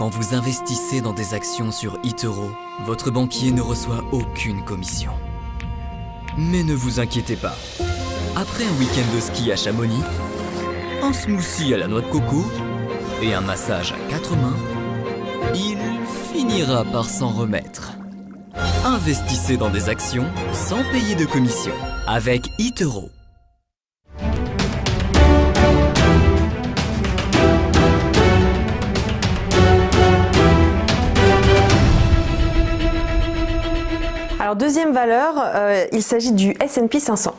Quand vous investissez dans des actions sur eToro, votre banquier ne reçoit aucune commission. Mais ne vous inquiétez pas. Après un week-end de ski à Chamonix, un smoothie à la noix de coco et un massage à 4 mains, il finira par s'en remettre. Investissez dans des actions sans payer de commission avec eToro. Alors deuxième valeur, il s'agit du S&P 500.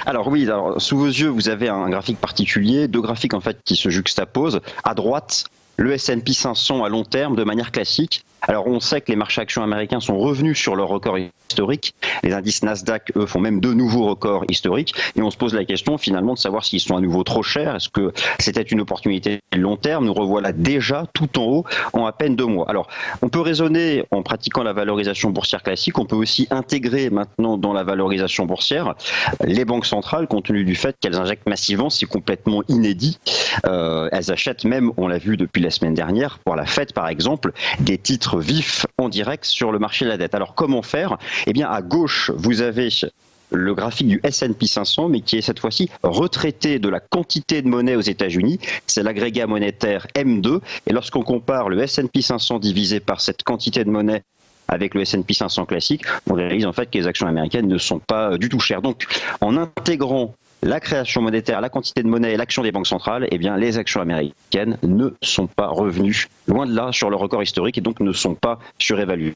Alors oui, sous vos yeux, vous avez un graphique particulier, deux graphiques en fait qui se juxtaposent. À droite, le S&P 500 à long terme de manière classique. Alors on sait que les marchés actions américains sont revenus sur leur record historique. Les indices Nasdaq, eux, font même de nouveaux records historiques. Et on se pose la question finalement de savoir s'ils sont à nouveau trop chers. Est-ce que c'était une opportunité de long terme? Nous revoilà déjà tout en haut en à peine 2 mois. Alors on peut raisonner en pratiquant la valorisation boursière classique. On peut aussi intégrer maintenant dans la valorisation boursière les banques centrales, compte tenu du fait qu'elles injectent massivement. C'est complètement inédit. Elles achètent même, on l'a vu depuis la semaine dernière, pour la Fed par exemple, des titres vifs en direct sur le marché de la dette. Alors comment faire? Eh bien à gauche, vous avez le graphique du S&P 500, mais qui est cette fois-ci retraité de la quantité de monnaie aux États-Unis. C'est l'agrégat monétaire M2. Et lorsqu'on compare le S&P 500 divisé par cette quantité de monnaie avec le S&P 500 classique, on réalise en fait que les actions américaines ne sont pas du tout chères. Donc en intégrant la création monétaire, la quantité de monnaie et l'action des banques centrales, eh bien, les actions américaines ne sont pas revenues, loin de là, sur le record historique et donc ne sont pas surévaluées.